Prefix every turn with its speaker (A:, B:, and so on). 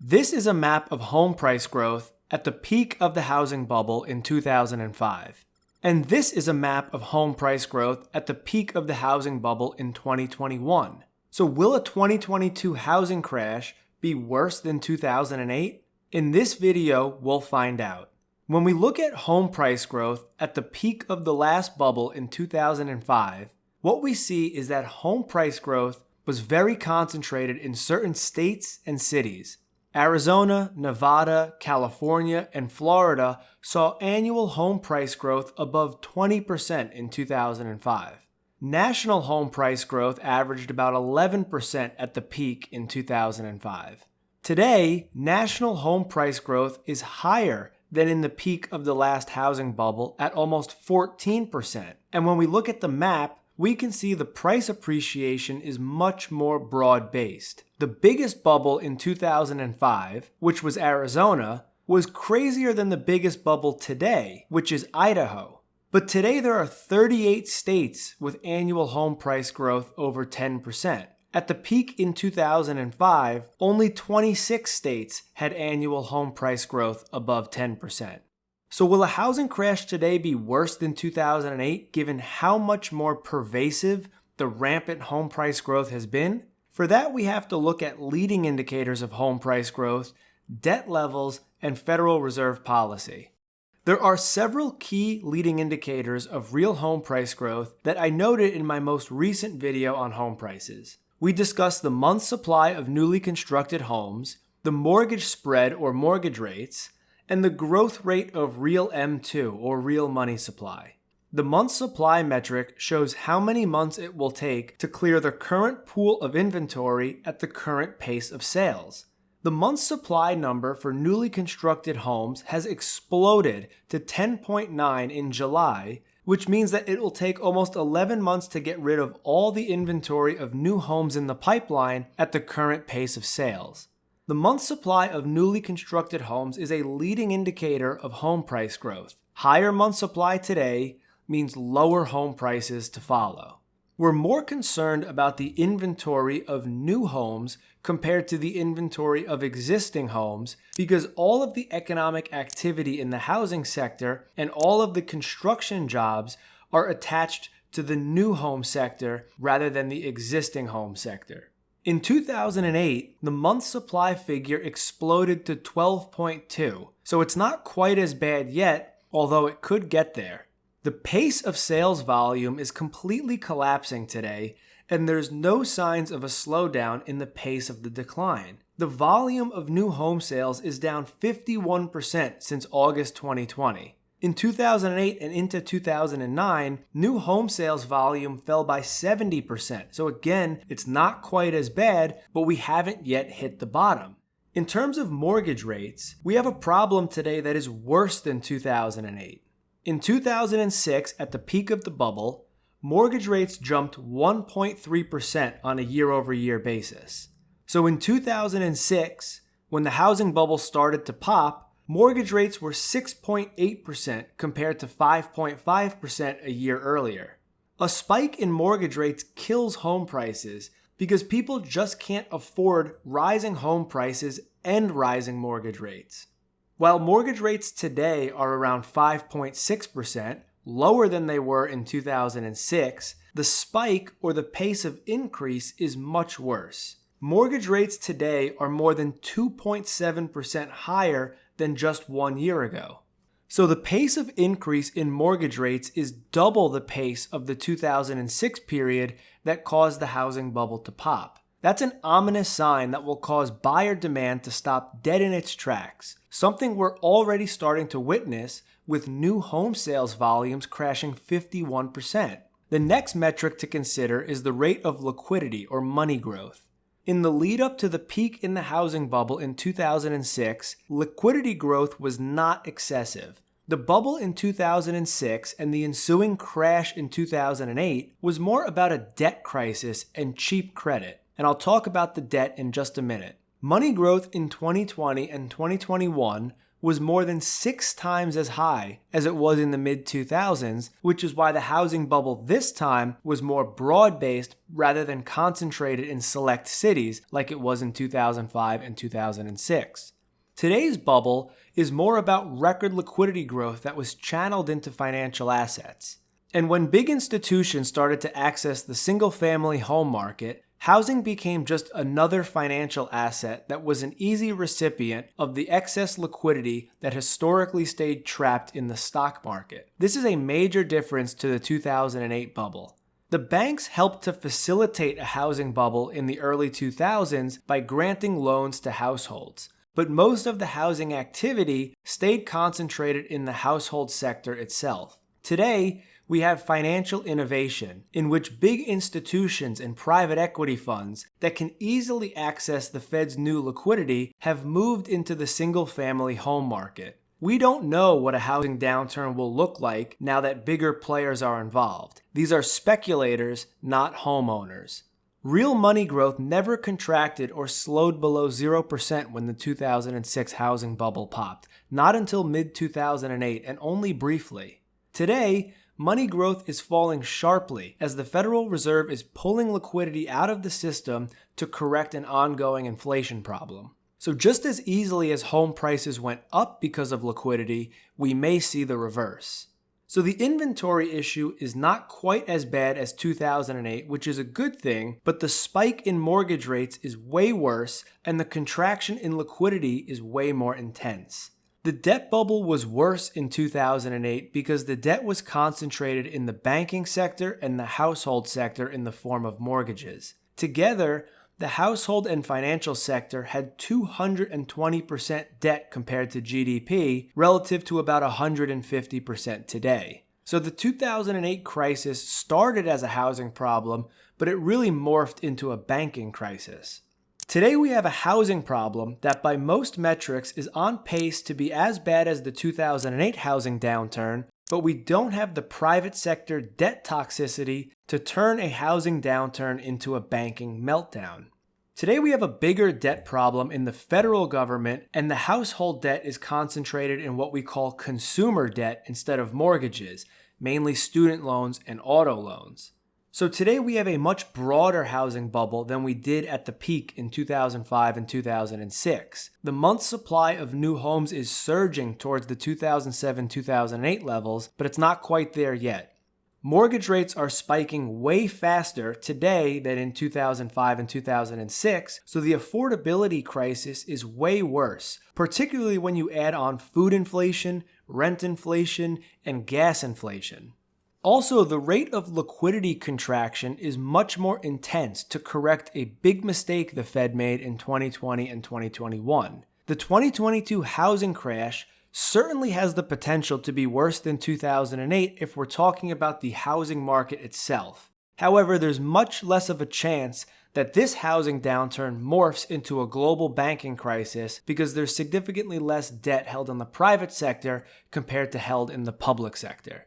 A: This is a map of home price growth at the peak of the housing bubble in 2005. And this is a map of home price growth at the peak of the housing bubble in 2021. So will a 2022 housing crash be worse than 2008? In this video, we'll find out. When we look at home price growth at the peak of the last bubble in 2005, what we see is that home price growth was very concentrated in certain states and cities. Arizona, Nevada, California, and Florida saw annual home price growth above 20% in 2005. National home price growth averaged about 11% at the peak in 2005. Today, national home price growth is higher than in the peak of the last housing bubble at almost 14%. And when we look at the map, we can see the price appreciation is much more broad-based. The biggest bubble in 2005, which was Arizona, was crazier than the biggest bubble today, which is Idaho. But today there are 38 states with annual home price growth over 10%. At the peak in 2005, only 26 states had annual home price growth above 10%. So will a housing crash today be worse than 2008 given how much more pervasive the rampant home price growth has been? For that, we have to look at leading indicators of home price growth, debt levels, and Federal Reserve policy. There are several key leading indicators of real home price growth that I noted in my most recent video on home prices. We discussed the month's supply of newly constructed homes, the mortgage spread or mortgage rates, and the growth rate of real M2 or real money supply. The month's supply metric shows how many months it will take to clear the current pool of inventory at the current pace of sales. The month's supply number for newly constructed homes has exploded to 10.9 in July, which means that it will take almost 11 months to get rid of all the inventory of new homes in the pipeline at the current pace of sales. The month's supply of newly constructed homes is a leading indicator of home price growth. Higher month supply today means lower home prices to follow. We're more concerned about the inventory of new homes compared to the inventory of existing homes because all of the economic activity in the housing sector and all of the construction jobs are attached to the new home sector rather than the existing home sector. In 2008, the month supply figure exploded to 12.2, so it's not quite as bad yet, although it could get there. The pace of sales volume is completely collapsing today, and there's no signs of a slowdown in the pace of the decline. The volume of new home sales is down 51% since August 2020. In 2008 and into 2009, new home sales volume fell by 70%. So again, it's not quite as bad, but we haven't yet hit the bottom. In terms of mortgage rates, we have a problem today that is worse than 2008. In 2006, at the peak of the bubble, mortgage rates jumped 1.3% on a year-over-year basis. So in 2006, when the housing bubble started to pop, mortgage rates were 6.8% compared to 5.5% a year earlier. A spike in mortgage rates kills home prices because people just can't afford rising home prices and rising mortgage rates. While mortgage rates today are around 5.6%, lower than they were in 2006, the spike or the pace of increase is much worse. Mortgage rates today are more than 2.7% higher than just 1 year ago. So the pace of increase in mortgage rates is double the pace of the 2006 period that caused the housing bubble to pop. That's an ominous sign that will cause buyer demand to stop dead in its tracks, something we're already starting to witness with new home sales volumes crashing 51%. The next metric to consider is the rate of liquidity or money growth. In the lead up to the peak in the housing bubble in 2006, liquidity growth was not excessive. The bubble in 2006 and the ensuing crash in 2008 was more about a debt crisis and cheap credit, and I'll talk about the debt in just a minute. Money growth in 2020 and 2021 was more than 6 times as high as it was in the mid-2000s, which is why the housing bubble this time was more broad-based rather than concentrated in select cities like it was in 2005 and 2006. Today's bubble is more about record liquidity growth that was channeled into financial assets. And when big institutions started to access the single-family home market, housing became just another financial asset that was an easy recipient of the excess liquidity that historically stayed trapped in the stock market. This is a major difference to the 2008 bubble. The banks helped to facilitate a housing bubble in the early 2000s by granting loans to households. But most of the housing activity stayed concentrated in the household sector itself. Today, we have financial innovation in which big institutions and private equity funds that can easily access the Fed's new liquidity have moved into the single-family home market. We don't know what a housing downturn will look like now that bigger players are involved. These are speculators, not homeowners. Real money growth never contracted or slowed below 0% when the 2006 housing bubble popped, not until mid-2008 and only briefly. Today, money growth is falling sharply as the Federal Reserve is pulling liquidity out of the system to correct an ongoing inflation problem. So just as easily as home prices went up because of liquidity, we may see the reverse. So the inventory issue is not quite as bad as 2008, which is a good thing, but the spike in mortgage rates is way worse and the contraction in liquidity is way more intense. The debt bubble was worse in 2008 because the debt was concentrated in the banking sector and the household sector in the form of mortgages. Together, the household and financial sector had 220% debt compared to GDP, relative to about 150% today. So the 2008 crisis started as a housing problem, but it really morphed into a banking crisis. Today we have a housing problem that by most metrics is on pace to be as bad as the 2008 housing downturn, but we don't have the private sector debt toxicity to turn a housing downturn into a banking meltdown. Today we have a bigger debt problem in the federal government, and the household debt is concentrated in what we call consumer debt instead of mortgages, mainly student loans and auto loans. So today we have a much broader housing bubble than we did at the peak in 2005 and 2006. The month supply of new homes is surging towards the 2007-2008 levels, but it's not quite there yet. Mortgage rates are spiking way faster today than in 2005 and 2006, so the affordability crisis is way worse, particularly when you add on food inflation, rent inflation, and gas inflation. Also, the rate of liquidity contraction is much more intense to correct a big mistake the Fed made in 2020 and 2021. The 2022 housing crash certainly has the potential to be worse than 2008 if we're talking about the housing market itself. However, there's much less of a chance that this housing downturn morphs into a global banking crisis because there's significantly less debt held in the private sector compared to held in the public sector.